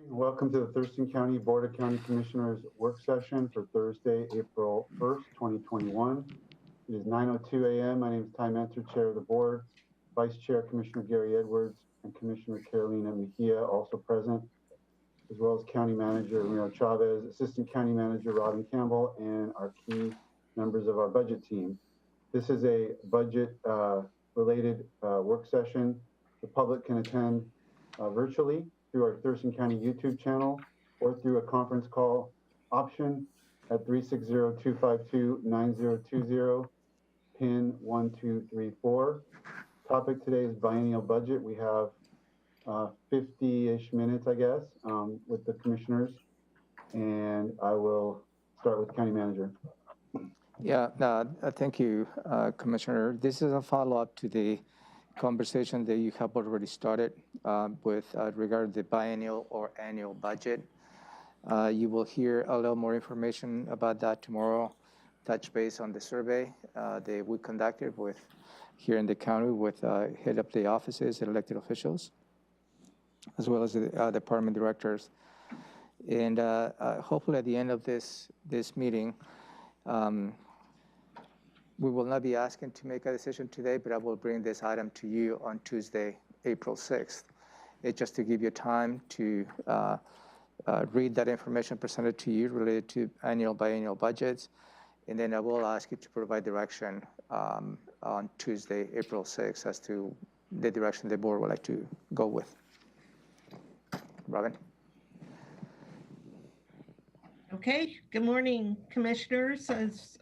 Welcome to the Thurston County Board of County Commissioners work session for Thursday, April 1st, 2021. It is 9:02 a.m. My name is Ty Mentor, Chair of the Board. Vice Chair Commissioner Gary Edwards and Commissioner Carolina Mejia also present, as well as County Manager Ramiro Chavez, Assistant County Manager Robin Campbell, and our key members of our budget team. This is a budget related work session. The public can attend virtually through our Thurston County YouTube channel or through a conference call option at 360-252-9020, PIN 1234. Topic today is biennial budget. We have 50-ish minutes, I guess, with the commissioners, and I will start with County Manager. Yeah, thank you, Commissioner. This is a follow-up to the conversation that you have already started with regarding the biennial or annual budget. You will hear a little more information about that tomorrow, touch base on the survey that we conducted with here in the county with head of the offices and elected officials, as well as the department directors. And hopefully at the end of this meeting, we will not be asking to make a decision today, but I will bring this item to you on Tuesday, April 6th. It's just to give you time to read that information presented to you related to annual, biennial budgets. And then I will ask you to provide direction on Tuesday, April 6th as to the direction the board would like to go with. Robin? Okay, good morning, commissioners. As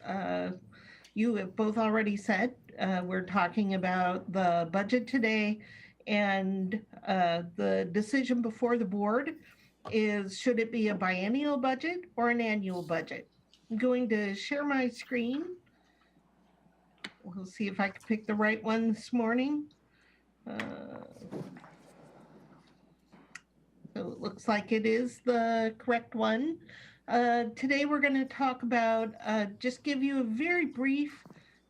you have both already said, we're talking about the budget today, and the decision before the board is, should it be a biennial budget or an annual budget? I'm going to share my screen. We'll see if I can pick the right one this morning. So it looks like it is the correct one. Today we're going to talk about, just give you a very brief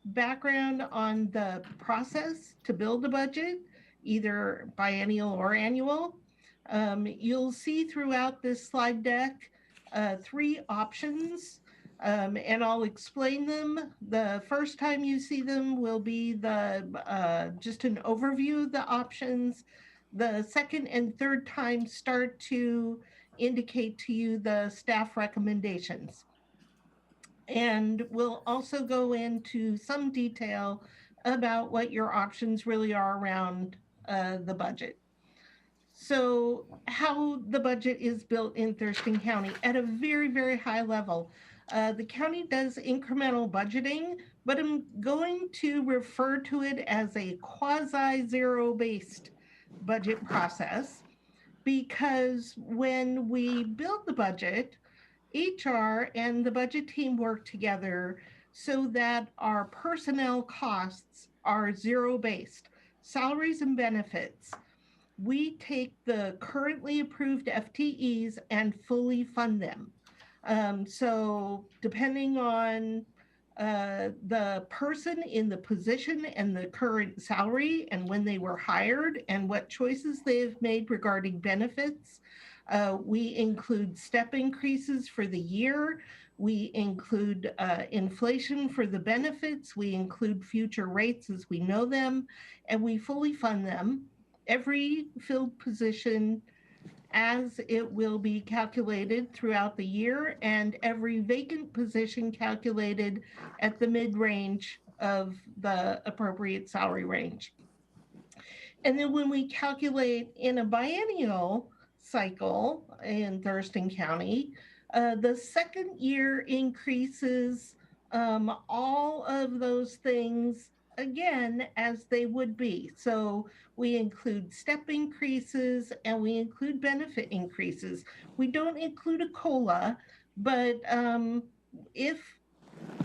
background on the process to build a budget, either biennial or annual. You'll see throughout this slide deck 3 options, and I'll explain them. The first time you see them will be just an overview of the options. The second and third time start to indicate to you the staff recommendations. And we'll also go into some detail about what your options really are around the budget. So how the budget is built in Thurston County at a very, very high level. The county does incremental budgeting, but I'm going to refer to it as a quasi-zero-based budget process, because when we build the budget, HR and the budget team work together so that our personnel costs are zero-based. Salaries and benefits, we take the currently approved FTEs and fully fund them. So depending on the person in the position and the current salary and when they were hired and what choices they have made regarding benefits. We include step increases for the year. We include inflation for the benefits. We include future rates as we know them, and we fully fund them. Every filled position as it will be calculated throughout the year, and every vacant position calculated at the mid-range of the appropriate salary range. And then when we calculate in a biennial cycle in Thurston County, the second year increases all of those things again as they would be. So we include step increases and we include benefit increases. We don't include a COLA, but if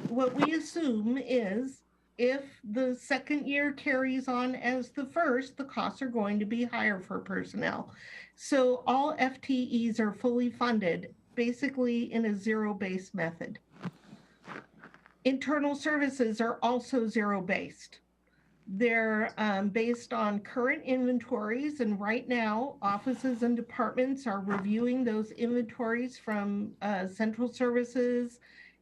what we assume is if the second year carries on as the first, the costs are going to be higher for personnel. So all FTEs are fully funded, basically in a zero-based method. Internal services are also zero-based. They're based on current inventories, and right now, offices and departments are reviewing those inventories from central services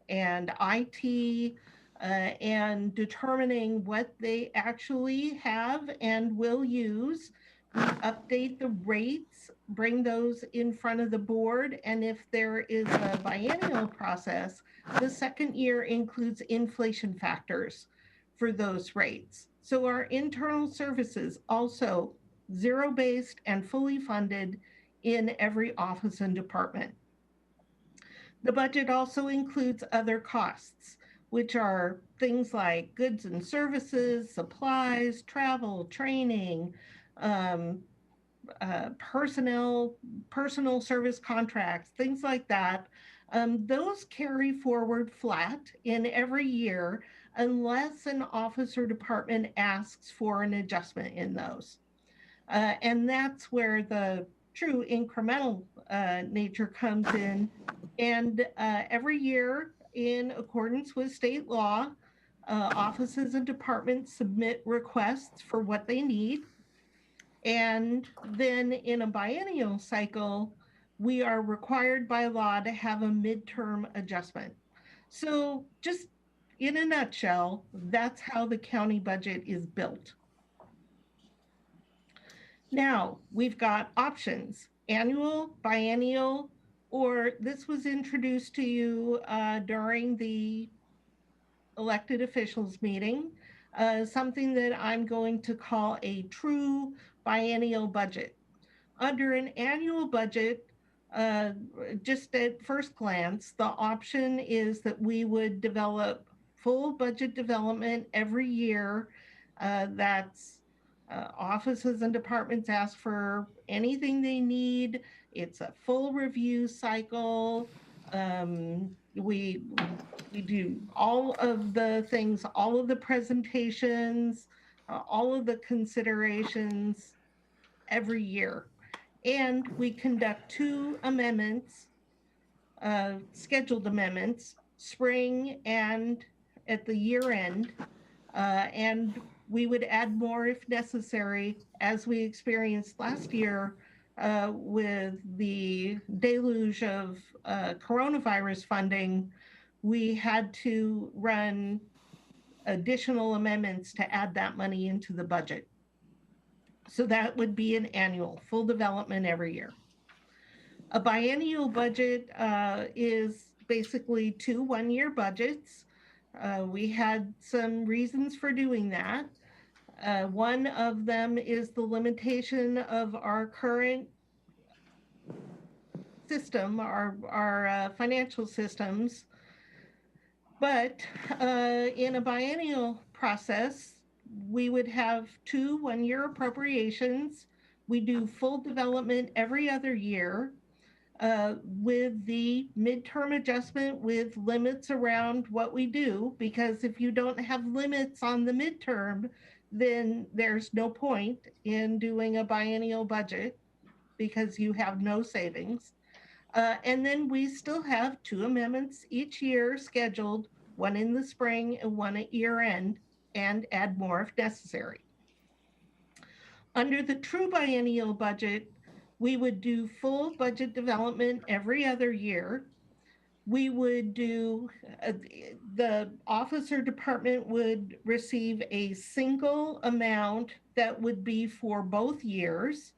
and IT, and determining what they actually have and will use. We update the rates, bring those in front of the board, and if there is a biennial process, the second year includes inflation factors for those rates. So our internal services also zero-based and fully funded in every office and department. The budget also includes other costs, which are things like goods and services, supplies, travel, training, um, personal service contracts, things like that. Those carry forward flat in every year unless an office or department asks for an adjustment in those. And that's where the true incremental nature comes in. And every year, in accordance with state law, offices and departments submit requests for what they need. And then in a biennial cycle, we are required by law to have a midterm adjustment. So just in a nutshell, that's how the county budget is built. Now, we've got options, annual, biennial, or this was introduced to you during the elected officials meeting, something that I'm going to call a true biennial budget. Under an annual budget, uh, just at first glance, the option is that we would develop full budget development every year. That's offices and departments ask for anything they need. It's a full review cycle. We do all of the things, all of the presentations, all of the considerations every year. And we conduct 2 amendments, scheduled amendments, spring and at the year end. And we would add more if necessary, as we experienced last year with the deluge of coronavirus funding. We had to run additional amendments to add that money into the budget. So that would be an annual, full development every year. A biennial budget is basically 2 one-year budgets. We had some reasons for doing that. One of them is the limitation of our current system, our financial systems. But in a biennial process, we would have 2 one-year appropriations. We do full development every other year with the midterm adjustment with limits around what we do, because if you don't have limits on the midterm, then there's no point in doing a biennial budget because you have no savings. And then we still have 2 amendments each year scheduled, one in the spring and one at year end, and add more if necessary. Under the true biennial budget, we would do full budget development every other year. We would do, the office or department would receive a single amount that would be for both years.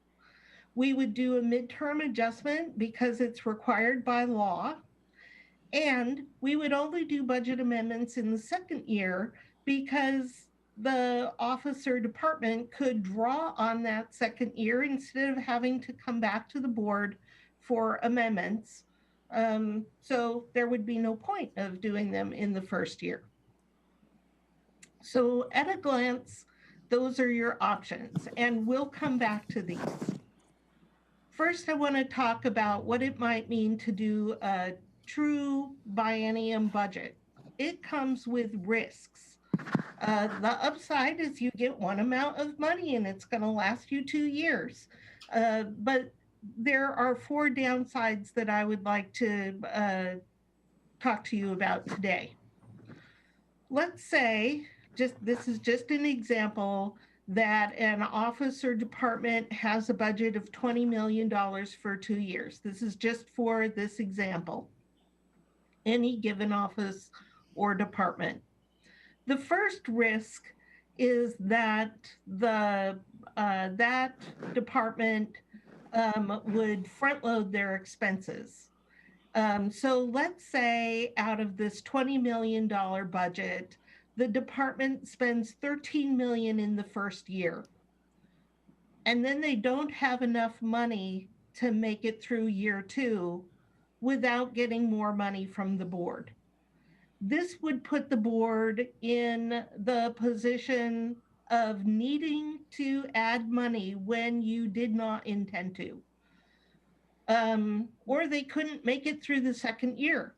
We would do a midterm adjustment because it's required by law. And we would only do budget amendments in the second year because the office or department could draw on that second year instead of having to come back to the board for amendments. So there would be no point of doing them in the first year. So at a glance, those are your options, and we'll come back to these. First, I want to talk about what it might mean to do a true biennium budget. It comes with risks. The upside is you get one amount of money and it's going to last you 2 years. But there are 4 downsides that I would like to talk to you about today. Let's say, this is just an example that an office or department has a budget of $20 million for 2 years. This is just for this example. Any given office or department. The first risk is that that department would front load their expenses. So let's say out of this $20 million budget, the department spends $13 million in the first year. And then they don't have enough money to make it through year 2 without getting more money from the board. This would put the board in the position of needing to add money when you did not intend to. Or they couldn't make it through the second year.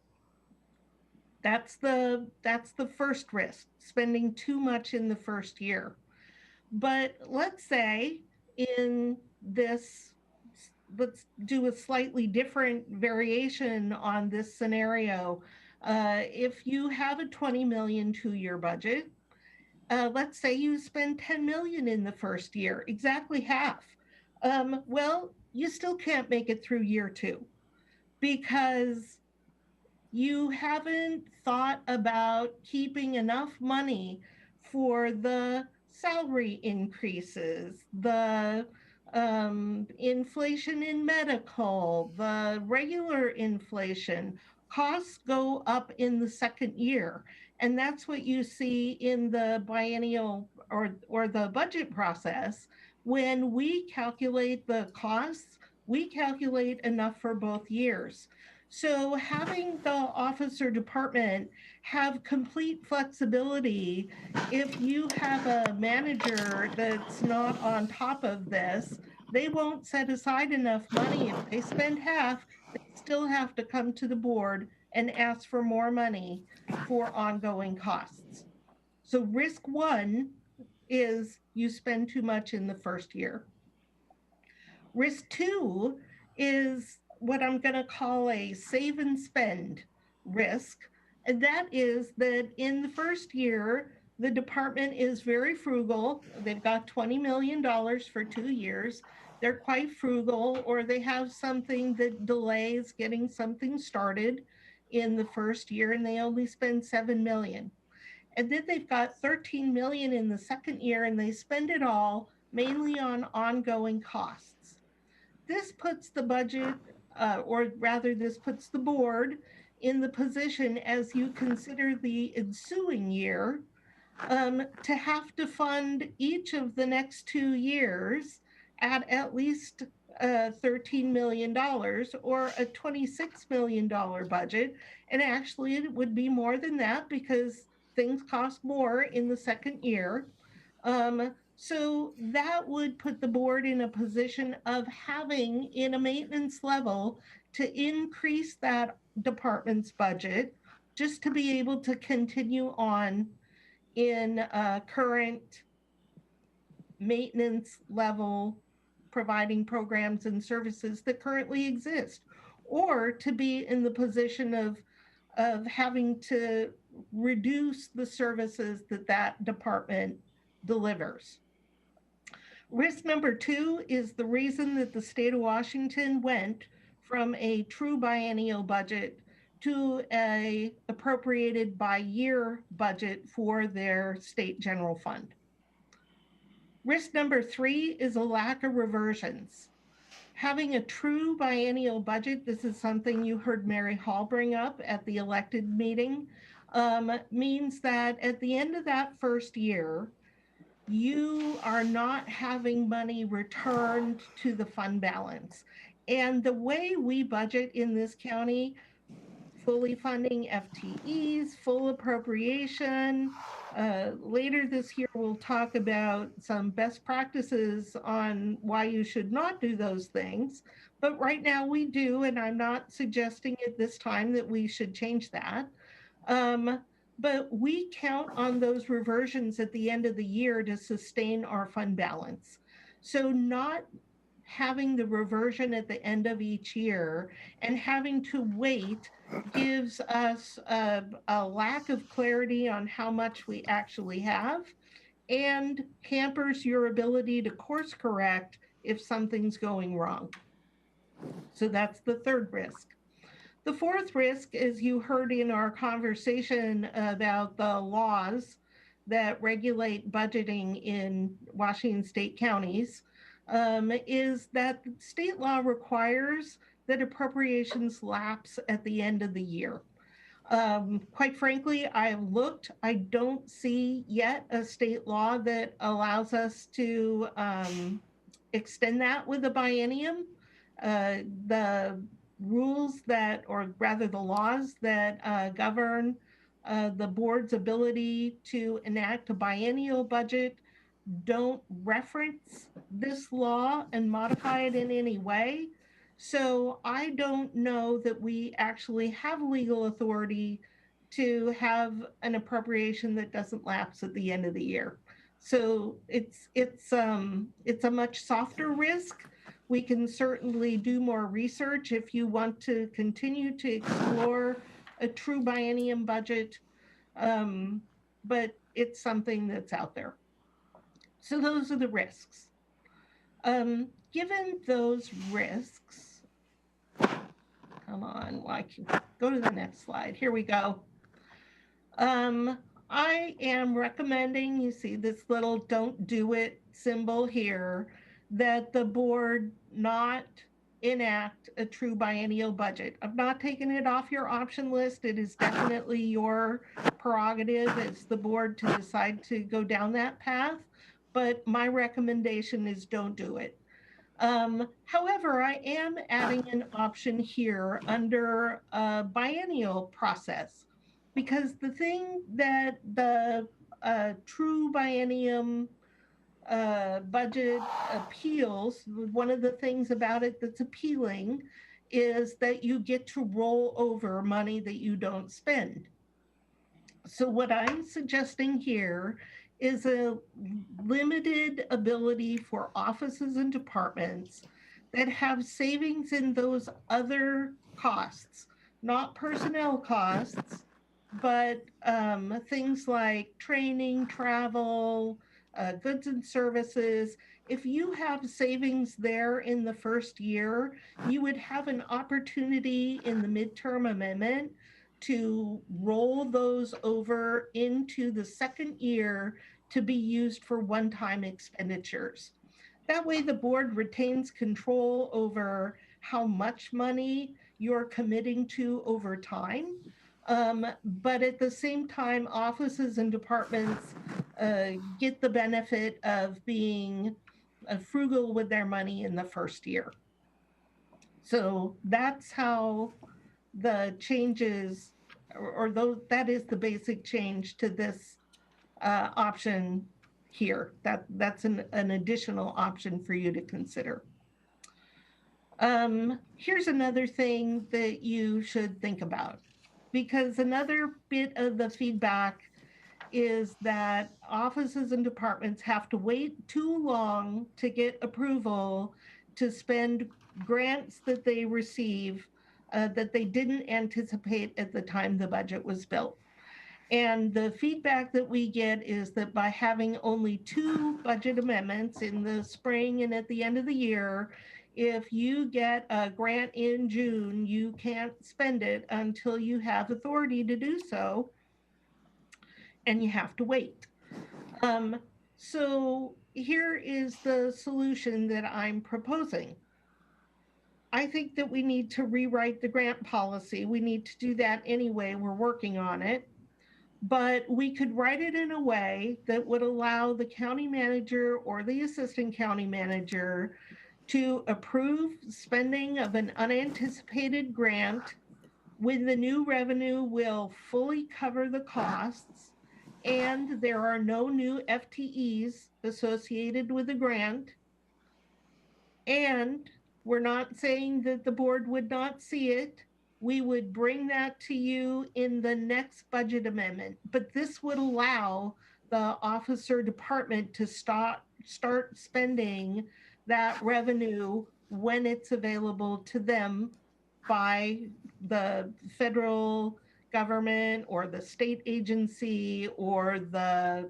That's the first risk, spending too much in the first year. But let's say in this, let's do a slightly different variation on this scenario. If you have a 20 million 2-year budget, let's say you spend 10 million in the first year, exactly half. Well, you still can't make it through year 2 because you haven't thought about keeping enough money for the salary increases, the inflation in medical, the regular inflation. Costs go up in the second year. And that's what you see in the biennial or the budget process. When we calculate the costs, we calculate enough for both years. So having the office or department have complete flexibility, if you have a manager that's not on top of this, they won't set aside enough money. If they spend half, they still have to come to the board and ask for more money for ongoing costs. So risk 1 is you spend too much in the first year. Risk 2 is what I'm going to call a save and spend risk. And that is that in the first year, the department is very frugal. They've got $20 million for 2 years. They're quite frugal, or they have something that delays getting something started in the first year, and they only spend $7 million. And then they've got $13 million in the second year, and they spend it all mainly on ongoing costs. This puts the budget, or rather this puts the board in the position as you consider the ensuing year to have to fund each of the next 2 years at least $13 million or a $26 million budget. And actually it would be more than that because things cost more in the second year. So that would put the board in a position of having in a maintenance level to increase that department's budget just to be able to continue on in current maintenance level providing programs and services that currently exist, or to be in the position of having to reduce the services that department delivers. Risk number 2 is the reason that the state of Washington went from a true biennial budget to a appropriated by year budget for their state general fund. Risk number 3 is a lack of reversions. Having a true biennial budget, this is something you heard Mary Hall bring up at the elected meeting, means that at the end of that first year, you are not having money returned to the fund balance. And the way we budget in this county, fully funding FTEs, full appropriation. Later this year, we'll talk about some best practices on why you should not do those things. But right now we do, and I'm not suggesting at this time that we should change that. But we count on those reversions at the end of the year to sustain our fund balance. So not having the reversion at the end of each year and having to wait gives us a lack of clarity on how much we actually have and hampers your ability to course correct if something's going wrong. So that's the third risk. The fourth risk, as you heard in our conversation about the laws that regulate budgeting in Washington state counties, is that state law requires that appropriations lapse at the end of the year. Quite frankly, I've looked, I don't see yet a state law that allows us to extend that with a biennium. The rules that, or rather the laws that govern the board's ability to enact a biennial budget don't reference this law and modify it in any way. So I don't know that we actually have legal authority to have an appropriation that doesn't lapse at the end of the year. So it's a much softer risk. We can certainly do more research if you want to continue to explore a true biennium budget, but it's something that's out there. So those are the risks. Given those risks, come on, I can go to the next slide. Here we go. I am recommending, you see this little don't do it symbol here, that the board not enact a true biennial budget. I've not taken it off your option list. It is definitely your prerogative as the board to decide to go down that path, but my recommendation is don't do it. However, I am adding an option here under a biennial process, because the thing that the true biennium budget appeals, one of the things about it that's appealing is that you get to roll over money that you don't spend. So what I'm suggesting here is a limited ability for offices and departments that have savings in those other costs, not personnel costs, but things like training, travel, goods and services. If you have savings there in the first year, you would have an opportunity in the midterm amendment to roll those over into the second year to be used for one-time expenditures. That way the board retains control over how much money you're committing to over time. But at the same time, offices and departments get the benefit of being frugal with their money in the first year. So that's how the changes, or those, that is the basic change to this option here. That's an additional option for you to consider. Here's another thing that you should think about, because another bit of the feedback is that offices and departments have to wait too long to get approval to spend grants that they receive that they didn't anticipate at the time the budget was built. And the feedback that we get is that by having only 2 budget amendments in the spring and at the end of the year, if you get a grant in June, you can't spend it until you have authority to do so, and you have to wait. So here is the solution that I'm proposing. I think that we need to rewrite the grant policy. We need to do that anyway. We're working on it. But we could write it in a way that would allow the county manager or the assistant county manager to approve spending of an unanticipated grant when the new revenue will fully cover the costs and there are no new FTEs associated with the grant. And we're not saying that the board would not see it. We would bring that to you in the next budget amendment, but this would allow the officer department to start spending that revenue when it's available to them by the federal government or the state agency or the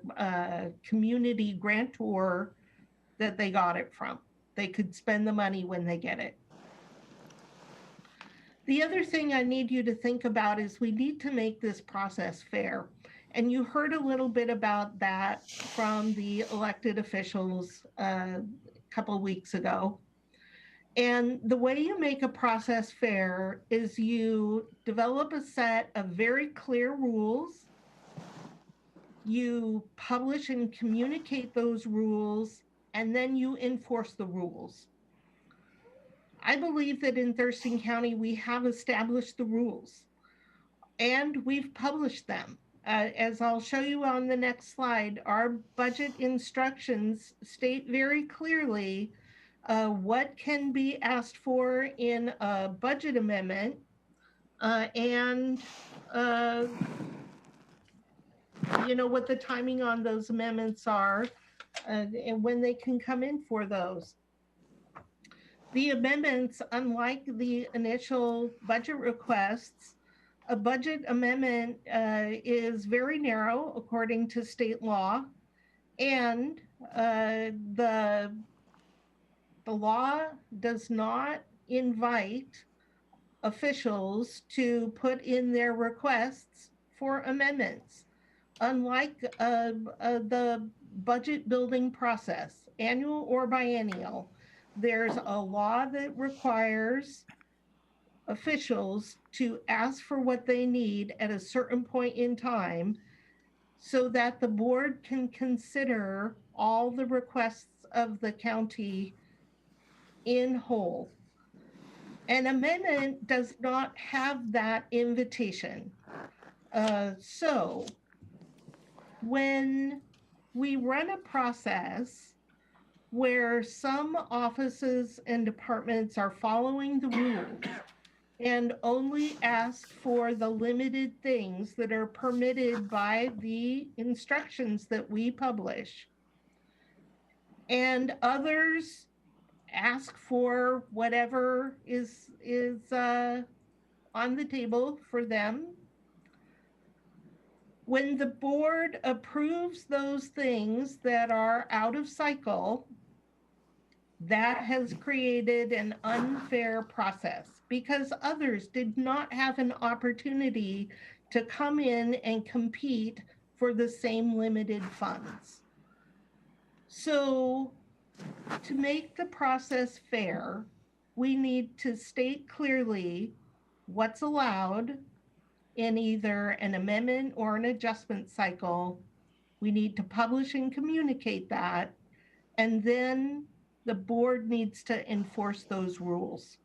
community grantor that they got it from. They could spend the money when they get it. The other thing I need you to think about is we need to make this process fair. And you heard a little bit about that from the elected officials a couple of weeks ago. And the way you make a process fair is you develop a set of very clear rules. You publish and communicate those rules, and then you enforce the rules. I believe that in Thurston County, we have established the rules and we've published them. As I'll show you on the next slide, our budget instructions state very clearly what can be asked for in a budget amendment and what the timing on those amendments are and when they can come in for those. The amendments, unlike the initial budget requests, a budget amendment is very narrow according to state law, and the law does not invite officials to put in their requests for amendments. Unlike the budget building process, annual or biennial, there's a law that requires officials to ask for what they need at a certain point in time so that the board can consider all the requests of the county in whole. An amendment does not have that invitation. So when we run a process where some offices and departments are following the rules and only ask for the limited things that are permitted by the instructions that we publish, and others ask for whatever is on the table for them. When the board approves those things that are out of cycle, that has created an unfair process because others did not have an opportunity to come in and compete for the same limited funds. So to make the process fair, we need to state clearly what's allowed in either an amendment or an adjustment cycle. We need to publish and communicate that, and then the board needs to enforce those rules.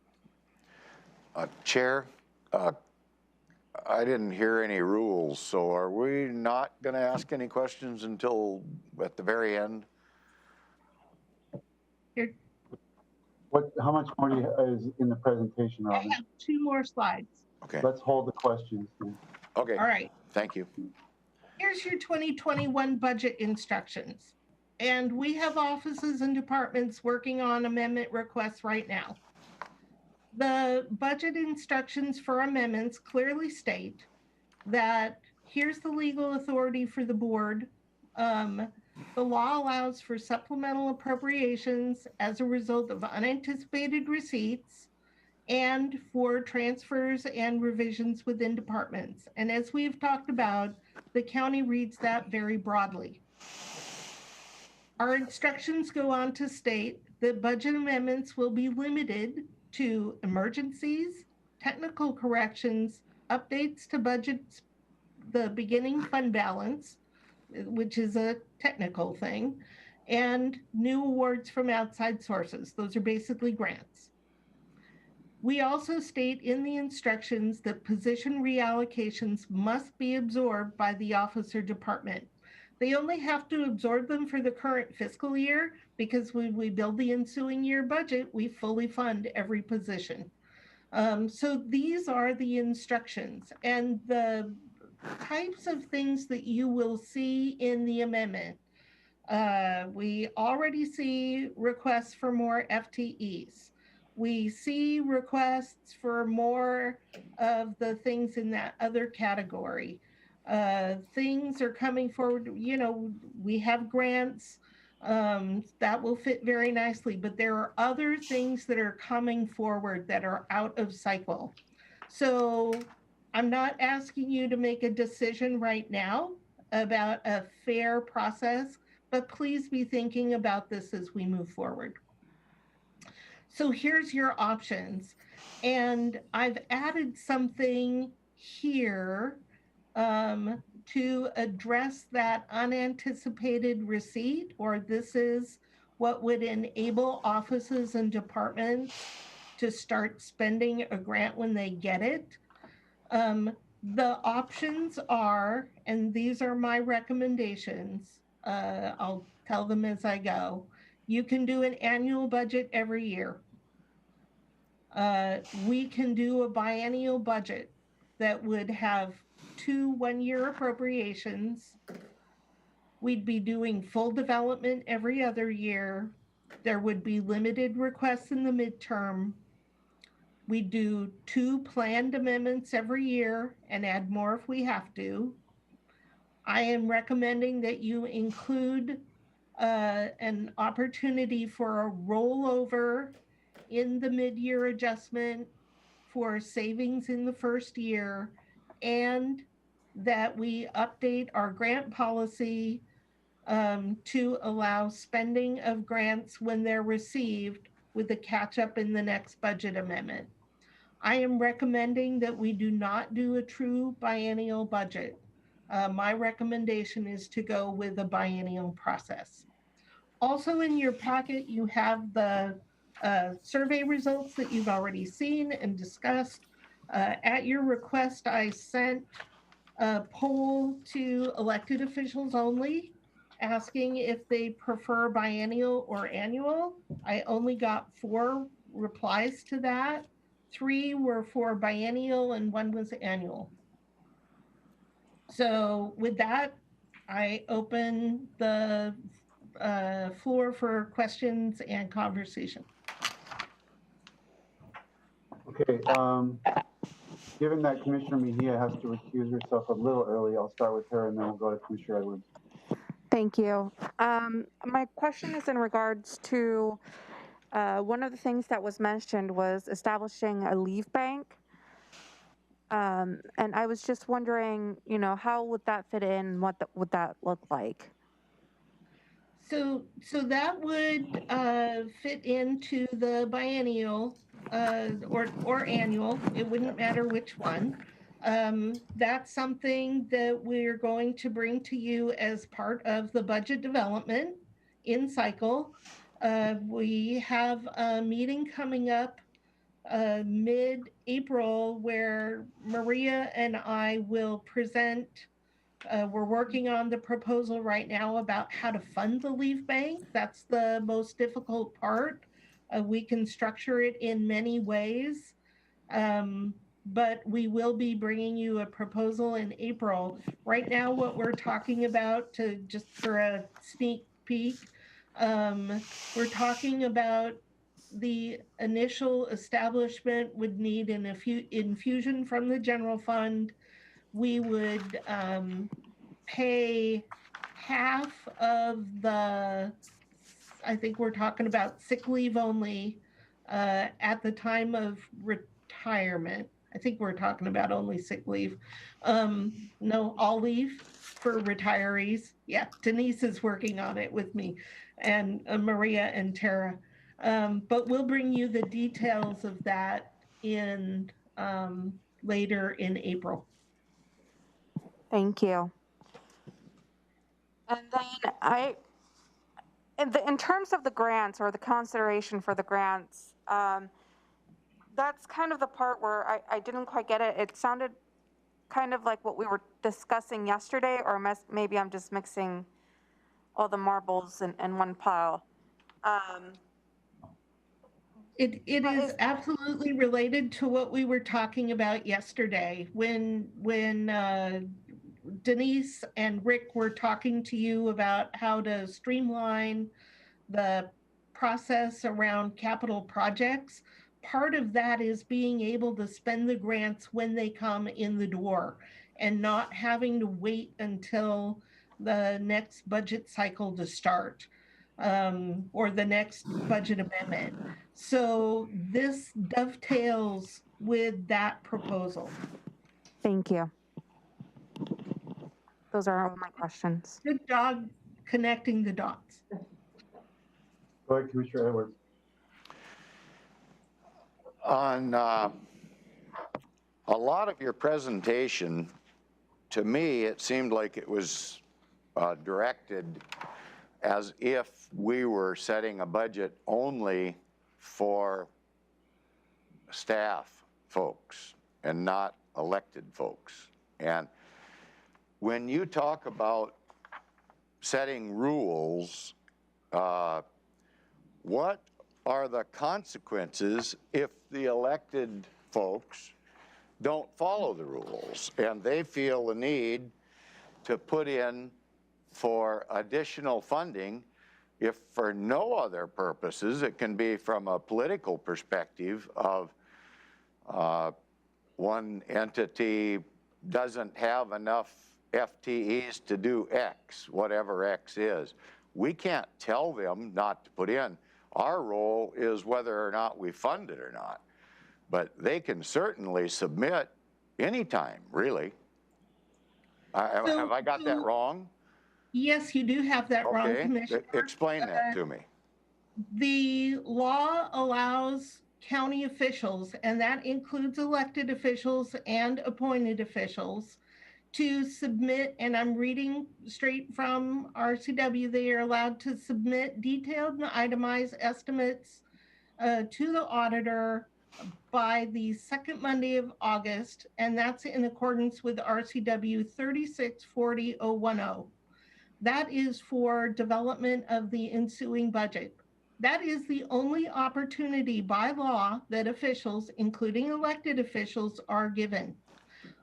Chair, I didn't hear any rules, so are we not going to ask any questions until at the very end? Here, How much more is in the presentation, I Robin? have 2 more slides. Okay. Let's hold the questions then. Okay. All right. Thank you. Here's your 2021 budget instructions. And we have offices and departments working on amendment requests right now. The budget instructions for amendments clearly state that here's the legal authority for the board. The law allows for supplemental appropriations as a result of unanticipated receipts and for transfers and revisions within departments. And as we've talked about, the county reads that very broadly. Our instructions go on to state that budget amendments will be limited to emergencies, technical corrections, updates to budgets, the beginning fund balance, which is a technical thing, and new awards from outside sources. Those are basically grants. We also state in the instructions that position reallocations must be absorbed by the office or department. They only have to absorb them for the current fiscal year because when we build the ensuing year budget, we fully fund every position. So these are the instructions, and the types of things that you will see in the amendment We already see requests for more FTEs. We see requests for more of the things in that other category. Things are coming forward. You know, we have grants that will fit very nicely, but there are other things that are coming forward that are out of cycle. So I'm not asking you to make a decision right now about a fair process, but please be thinking about this as we move forward. So here's your options. And I've added something here to address that unanticipated receipt, or this is what would enable offices and departments to start spending a grant when they get it. The options are, and these are my recommendations, I'll tell them as I go. You can do an annual budget every year. We can do a biennial budget that would have 2 one-year appropriations. We'd be doing full development every other year. There would be limited requests in the midterm. We do 2 planned amendments every year and add more if we have to. I am recommending that you include an opportunity for a rollover in the mid-year adjustment for savings in the first year, and that we update our grant policy to allow spending of grants when they're received with a catch up in the next budget amendment. I am recommending that we do not do a true biennial budget. My recommendation is to go with a biennial process. Also in your packet, you have the survey results that you've already seen and discussed. At your request, I sent a poll to elected officials only, asking if they prefer biennial or annual. I only got 4 replies to that. 3 were for biennial and 1 was annual. So with that, I open the floor for questions and conversation. Okay, given that Commissioner Mejia has to recuse herself a little early, I'll start with her and then we'll go to Commissioner Edwards. Thank you. My question is in regards to one of the things that was mentioned was establishing a leave bank. And I was just wondering, you know, how would that fit in? What would that look like? So that would fit into the biennial or annual. It wouldn't matter which one. That's something that we're going to bring to you as part of the budget development in cycle. We have a meeting coming up mid-April where Maria and I will present. We're working on the proposal right now about how to fund the leave bank. That's the most difficult part. We can structure it in many ways, but we will be bringing you a proposal in April. Right now, what we're talking about, to just for a sneak peek, we're talking about the initial establishment would need an infusion from the general fund. We would pay half of the, I think we're talking about sick leave only at the time of retirement. I think we're talking about only sick leave. No, all leave for retirees. Yeah, Denise is working on it with me, and Maria and Tara. But we'll bring you the details of that in later in April. Thank you. And then in terms of the grants or the consideration for the grants, that's kind of the part where I didn't quite get it. It sounded kind of like what we were discussing yesterday, or maybe I'm just mixing all the marbles in one pile. It is absolutely related to what we were talking about yesterday when Denise and Rick were talking to you about how to streamline the process around capital projects. Part of that is being able to spend the grants when they come in the door and not having to wait until the next budget cycle to start, or the next budget amendment. So this dovetails with that proposal. Thank you. Those are all my questions. Good job connecting the dots. Go ahead, Commissioner Edwards. On a lot of your presentation, to me, it seemed like it was directed as if we were setting a budget only for staff folks and not elected folks. And when you talk about setting rules, what are the consequences if the elected folks don't follow the rules and they feel the need to put in for additional funding, if for no other purposes? It can be from a political perspective of one entity doesn't have enough FTEs to do X, whatever X is. We can't tell them not to put in. Our role is whether or not we fund it or not. But they can certainly submit anytime, really. Have I got that wrong? Yes, you do have that wrong, Okay, Commissioner. explain that to me. The law allows county officials, and that includes elected officials and appointed officials, to submit, and I'm reading straight from RCW, they are allowed to submit detailed and itemized estimates to the auditor by the second Monday of August, and that's in accordance with RCW 3640010. That is for development of the ensuing budget. That is the only opportunity by law that officials, including elected officials, are given.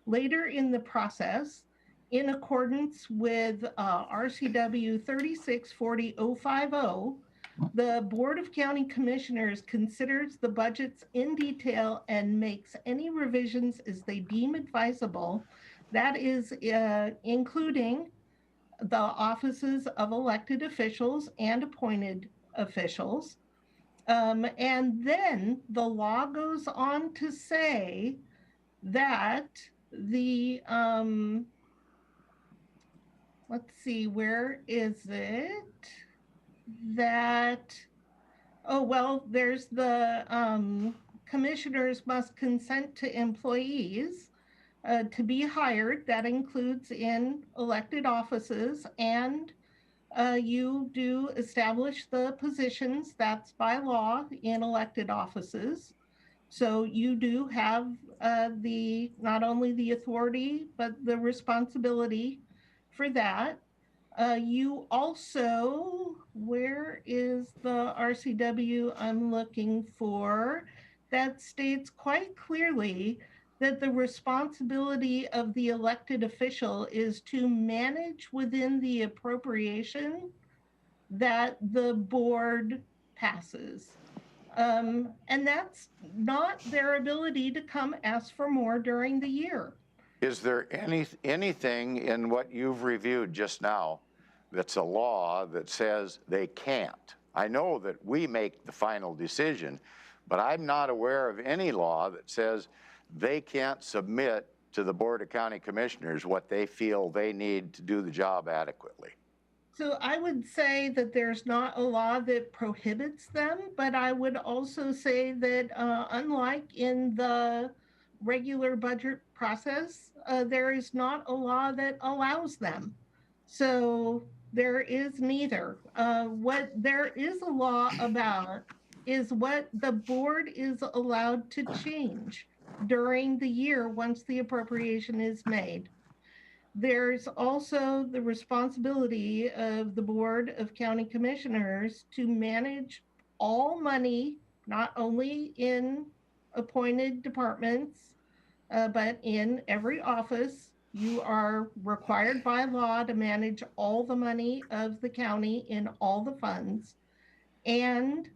Later in the process, in accordance with RCW 3640050, the Board of County Commissioners considers the budgets in detail and makes any revisions as they deem advisable. That is including the offices of elected officials and appointed officials. And then the law goes on to say that the, let's see, where is it? That, oh, well, there's the commissioners must consent to employees to be hired. That includes in elected offices, and you do establish the positions, that's by law, in elected offices. So you do have not only the authority, but the responsibility for that. You also, where is the RCW I'm looking for, that states quite clearly that the responsibility of the elected official is to manage within the appropriation that the board passes. And that's not their ability to come ask for more during the year. Is there anything in what you've reviewed just now that's a law that says they can't? I know that we make the final decision, but I'm not aware of any law that says they can't submit to the Board of County Commissioners what they feel they need to do the job adequately. So I would say that there's not a law that prohibits them, but I would also say that unlike in the regular budget process, there is not a law that allows them. So there is neither. What there is a law about is what the board is allowed to change during the year once the appropriation is made. There's also the responsibility of the Board of County Commissioners to manage all money, not only in appointed departments, but in every office, you are required by law to manage all the money of the county in all the funds. And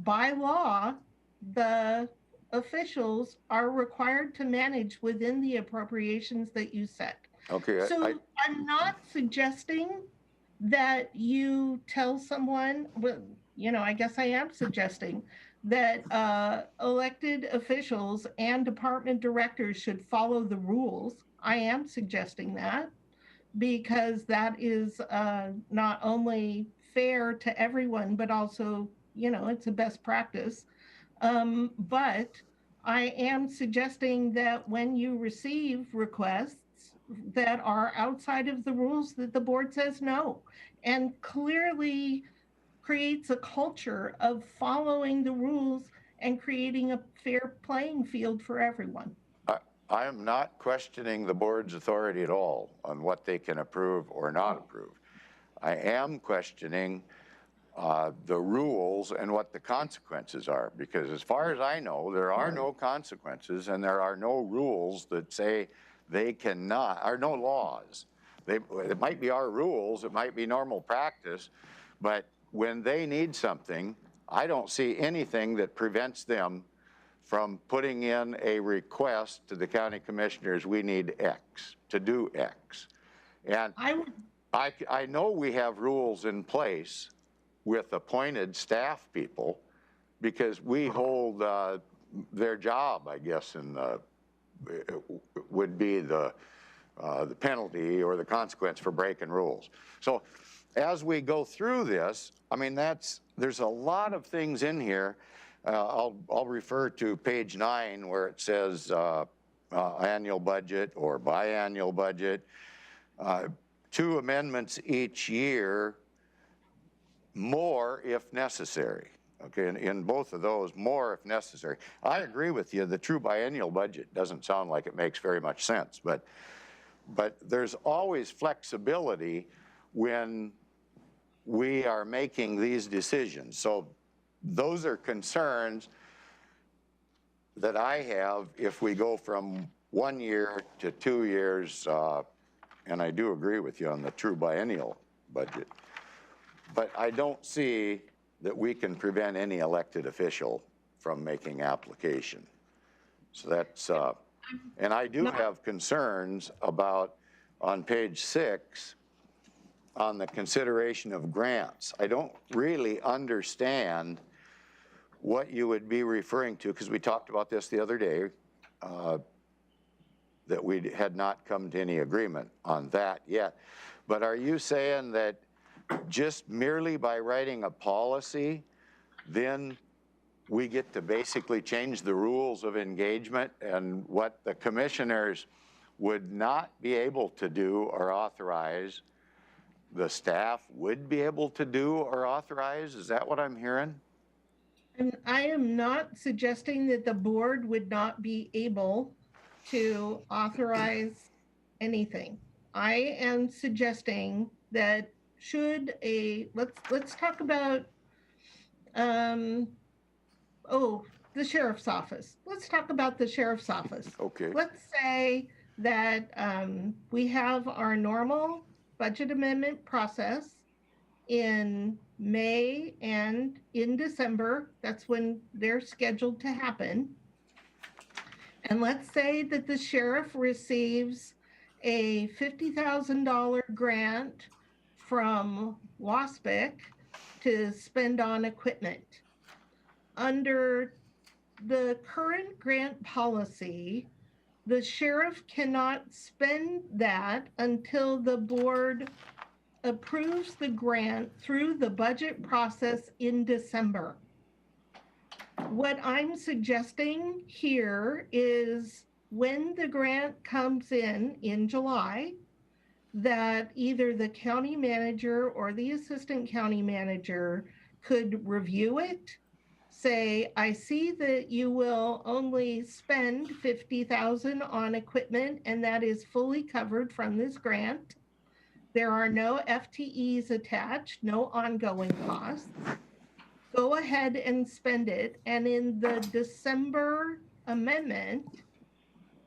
by law, the officials are required to manage within the appropriations that you set. Okay, So I'm not suggesting that you tell someone, well, I guess I am suggesting that elected officials and department directors should follow the rules. I am suggesting that because that is not only fair to everyone, but also, it's a best practice. But I am suggesting that when you receive requests that are outside of the rules, that the board says no, and clearly creates a culture of following the rules and creating a fair playing field for everyone. I am not questioning the board's authority at all on what they can approve or not approve. I am questioning the rules and what the consequences are, because as far as I know, there are no consequences and there are no rules that say they cannot, or no laws. It might be our rules, it might be normal practice, but when they need something, I don't see anything that prevents them from putting in a request to the county commissioners, we need X, to do X. And I know we have rules in place with appointed staff people because we hold their job, I guess, in would be the penalty or the consequence for breaking rules. So as we go through this, I mean, there's a lot of things in here. I'll refer to page 9 where it says annual budget or biannual budget. 2 amendments each year, more if necessary. Okay, in both of those, more if necessary. I agree with you, the true biennial budget doesn't sound like it makes very much sense, but there's always flexibility when we are making these decisions. So those are concerns that I have if we go from 1 year to 2 years, and I do agree with you on the true biennial budget. But I don't see that we can prevent any elected official from making application. So that's, and I do have concerns about, on page 6, on the consideration of grants. I don't really understand what you would be referring to, because we talked about this the other day, that we had not come to any agreement on that yet. But are you saying that just merely by writing a policy, then we get to basically change the rules of engagement, and what the commissioners would not be able to do or authorize, the staff would be able to do or authorize? Is that what I'm hearing? And I am not suggesting that the board would not be able to authorize anything. I am suggesting that should let's talk about, the sheriff's office. Let's talk about the sheriff's office. Okay. Let's say that we have our normal budget amendment process in May and in December. That's when they're scheduled to happen. And let's say that the sheriff receives a $50,000 grant from WASPIC to spend on equipment. Under the current grant policy, the sheriff cannot spend that until the board approves the grant through the budget process in December. What I'm suggesting here is when the grant comes in July, that either the county manager or the assistant county manager could review it, say, I see that you will only spend $50,000 on equipment, and that is fully covered from this grant. There are no FTEs attached, no ongoing costs. Go ahead and spend it. And in the December amendment,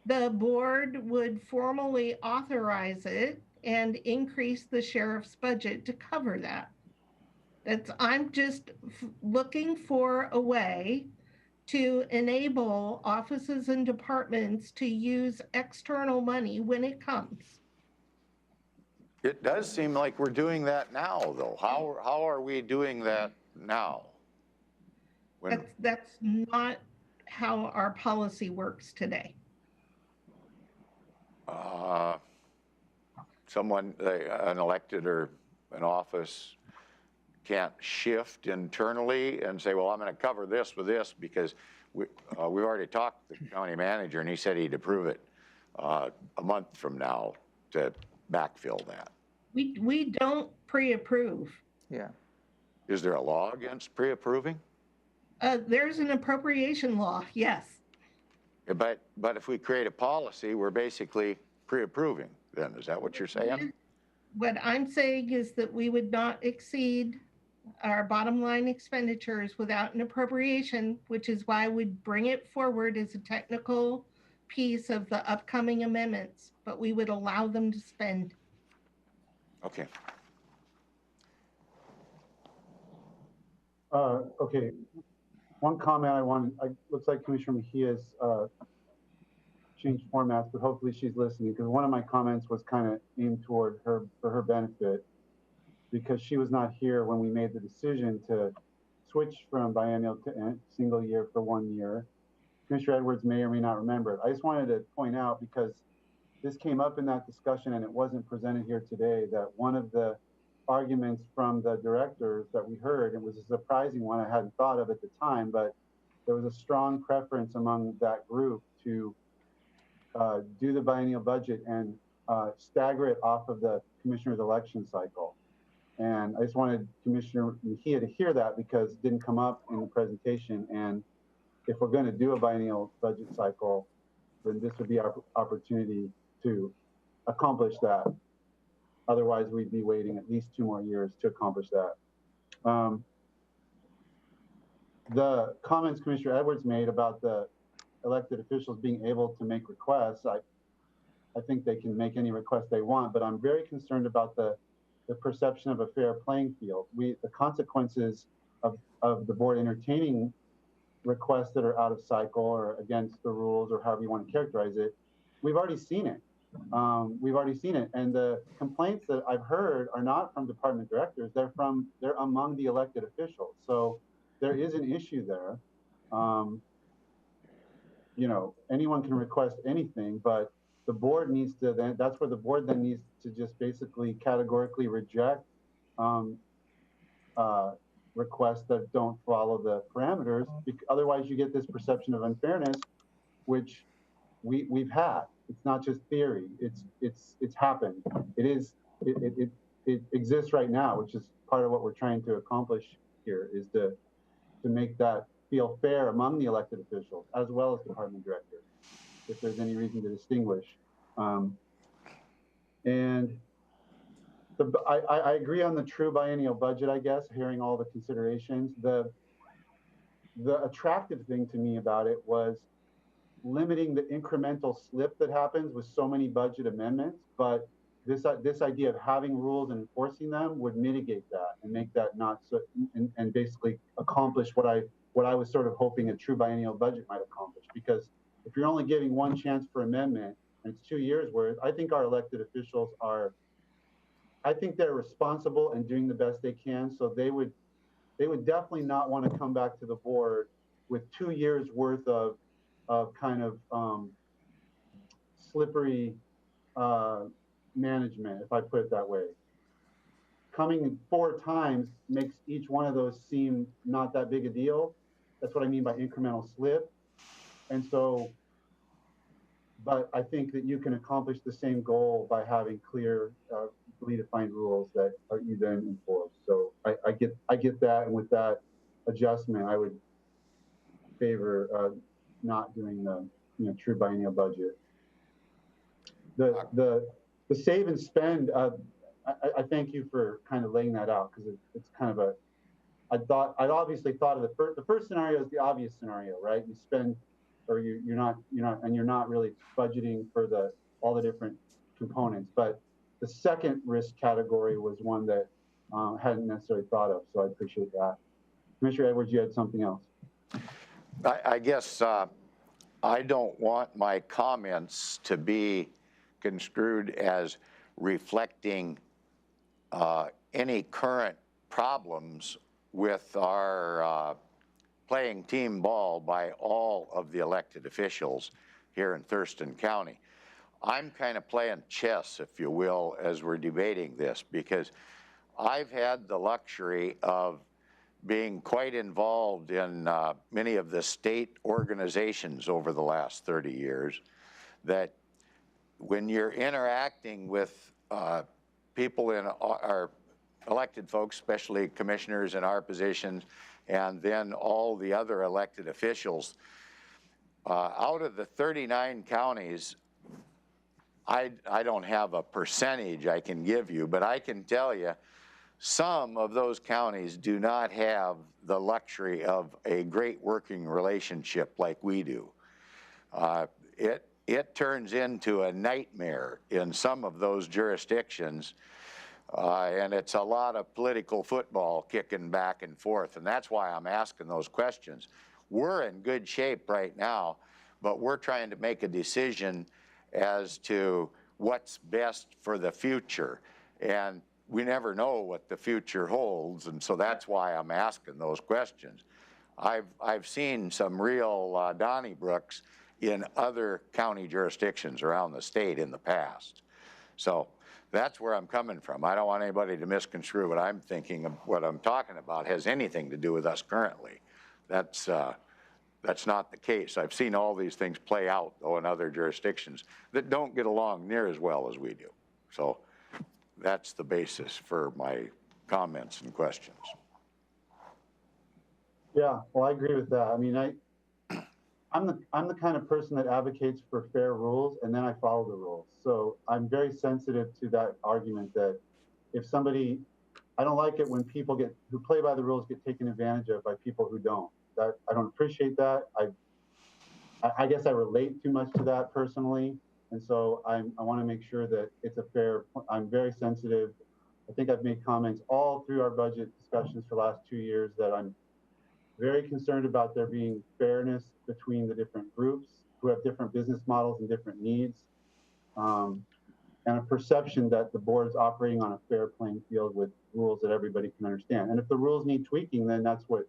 the board would formally authorize it and increase the sheriff's budget to cover that. I'm just looking for a way to enable offices and departments to use external money when it comes. It does seem like we're doing that now, though. How are we doing that now? That's not how our policy works today. Someone, an elected or an office can't shift internally and say, well, I'm going to cover this with this because we've already talked to the county manager and he said he'd approve it a month from now to backfill that. We don't pre-approve. Yeah. Is there a law against pre-approving? There's an appropriation law, yes. But if we create a policy, we're basically pre-approving then. Is that what you're saying? What I'm saying is that we would not exceed our bottom line expenditures without an appropriation, which is why we'd bring it forward as a technical piece of the upcoming amendments, but we would allow them to spend. Okay. Okay. One comment looks like Commissioner Mejia's changed formats, but hopefully she's listening because one of my comments was kind of aimed toward her for her benefit because she was not here when we made the decision to switch from biennial to single year for 1 year. Commissioner Edwards may or may not remember it. I just wanted to point out because this came up in that discussion and it wasn't presented here today that one of the arguments from the directors that we heard, it was a surprising one I hadn't thought of at the time, but there was a strong preference among that group to do the biennial budget and stagger it off of the commissioner's election cycle. And I just wanted Commissioner Mejia to hear that because it didn't come up in the presentation. And if we're going to do a biennial budget cycle, then this would be our opportunity to accomplish that. Otherwise, we'd be waiting at least 2 more years to accomplish that. The comments Commissioner Edwards made about the elected officials being able to make requests, I think they can make any request they want, but I'm very concerned about the perception of a fair playing field. The consequences of the board entertaining requests that are out of cycle or against the rules or however you want to characterize it, we've already seen it. And the complaints that I've heard are not from department directors, they're among the elected officials. So there is an issue there. Anyone can request anything, but the board needs to that's where the board then needs to just basically categorically reject requests that don't follow the parameters. Otherwise you get this perception of unfairness, which we've had. It's not just theory. It's happened. It exists right now, which is part of what we're trying to accomplish here is to make that feel fair among the elected officials as well as department directors, if there's any reason to distinguish. And I agree on the true biennial budget, I guess, hearing all the considerations. The attractive thing to me about it was limiting the incremental slip that happens with so many budget amendments, but this idea of having rules and enforcing them would mitigate that and make that not so, and basically accomplish what I was sort of hoping a true biennial budget might accomplish. Because if you're only giving one chance for amendment and it's 2 years worth, I think our elected officials they're responsible and doing the best they can. So they would definitely not want to come back to the board with 2 years worth of kind of slippery management, if I put it that way. Coming 4 times makes each one of those seem not that big a deal. That's what I mean by incremental slip. And so, but I think that you can accomplish the same goal by having clear, defined rules that are you then enforce. So I get that, and with that adjustment, I would favor not doing the true biennial budget. The save and spend. I thank you for kind of laying that out because it's kind of I'd obviously thought of the first scenario is the obvious scenario, right? You spend or you're not really budgeting for all the different components. But the second risk category was one that hadn't necessarily thought of, so I appreciate that. Commissioner Edwards, you had something else. I guess I don't want my comments to be construed as reflecting any current problems with our playing team ball by all of the elected officials here in Thurston County. I'm kind of playing chess, if you will, as we're debating this, because I've had the luxury of being quite involved in many of the state organizations over the last 30 years, that when you're interacting with people in our elected folks, especially commissioners in our positions, and then all the other elected officials, out of the 39 counties, I don't have a percentage I can give you, but I can tell you some of those counties do not have the luxury of a great working relationship like we do. It turns into a nightmare in some of those jurisdictions, and it's a lot of political football kicking back and forth, and that's why I'm asking those questions. We're in good shape right now, but we're trying to make a decision as to what's best for the future, and we never know what the future holds, and so that's why I'm asking those questions. I've seen some real Donnybrooks in other county jurisdictions around the state in the past. So that's where I'm coming from. I don't want anybody to misconstrue what I'm thinking of. What I'm talking about has anything to do with us currently. That's not the case. I've seen all these things play out, though, in other jurisdictions that don't get along near as well as we do. So that's the basis for my comments and questions. Yeah, well, I agree with that. I mean, I'm the kind of person that advocates for fair rules, and then I follow the rules. So I'm very sensitive to that argument that if somebody, I don't like it when people who play by the rules get taken advantage of by people who don't. That I don't appreciate that. I guess I relate too much to that personally, and so I want to make sure that it's a fair. I'm very sensitive. I think I've made comments all through our budget discussions for the last 2 years that I'm very concerned about there being fairness between the different groups who have different business models and different needs, and a perception that the board's operating on a fair playing field with rules that everybody can understand. And if the rules need tweaking, then that's what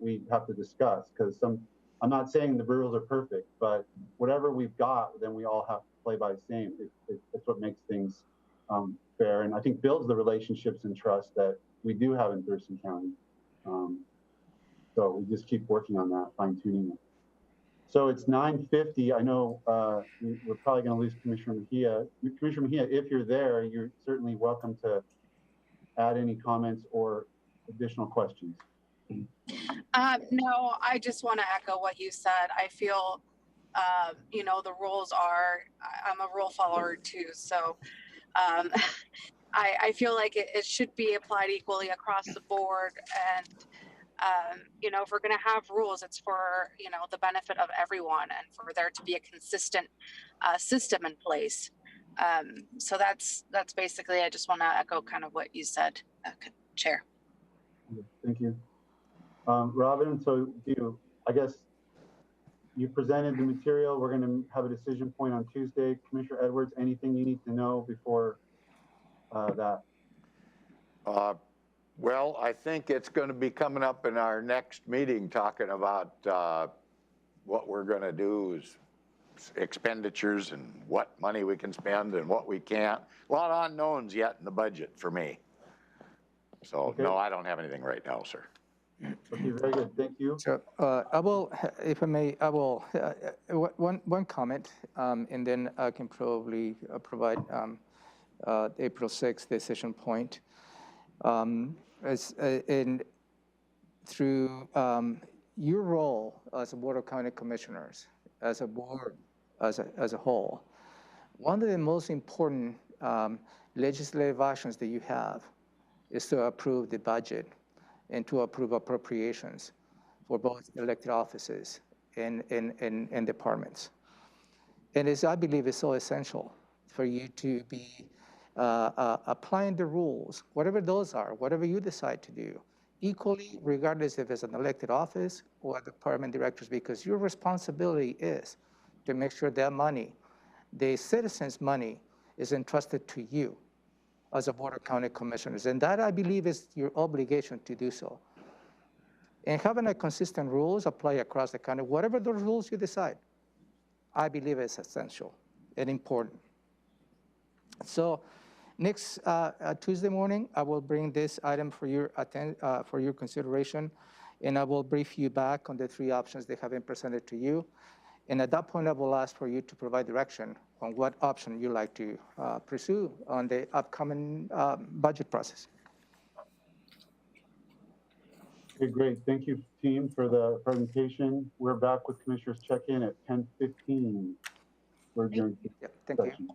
we have to discuss, because I'm not saying the rules are perfect, but whatever we've got, then we all have to play by the same. It's what makes things fair, and I think builds the relationships and trust that we do have in Thurston County. So we just keep working on that, fine-tuning it. So it's 9:50. I know we're probably going to lose Commissioner Mejia. Commissioner Mejia, if you're there, you're certainly welcome to add any comments or additional questions. No, I just want to echo what you said. I feel, the rules I'm a rule follower too. So I feel like it should be applied equally across the board. And if we're going to have rules, it's for, the benefit of everyone and for there to be a consistent system in place. So that's basically, I just want to echo kind of what you said, Chair. Thank you. Robin, so I guess you presented the material. We're going to have a decision point on Tuesday. Commissioner Edwards, anything you need to know before that? Well, I think it's going to be coming up in our next meeting talking about what we're going to do is expenditures and what money we can spend and what we can't. A lot of unknowns yet in the budget for me. So, okay. No, I don't have anything right now, sir. Okay, very good. Thank you. So I will, if I may, one comment, and then I can probably provide April 6th decision point. Through your role as a Board of County Commissioners, as a board, as a whole, one of the most important legislative actions that you have is to approve the budget and to approve appropriations for both elected offices in departments. And I believe it's so essential for you to be applying the rules, whatever those are, whatever you decide to do, equally, regardless if it's an elected office or department directors, because your responsibility is to make sure that money, the citizens' money, is entrusted to you as a Board of County Commissioners. And that, I believe, is your obligation to do so. And having a consistent rules apply across the county, whatever those rules you decide, I believe is essential and important. So next Tuesday morning, I will bring this item for your consideration, and I will brief you back on the 3 options that have been presented to you. And at that point, I will ask for you to provide direction on what option you like to pursue on the upcoming budget process. Okay, great. Thank you, team, for the presentation. We're back with Commissioners check-in at 10:15. We're adjourned. Yeah, thank you. Session.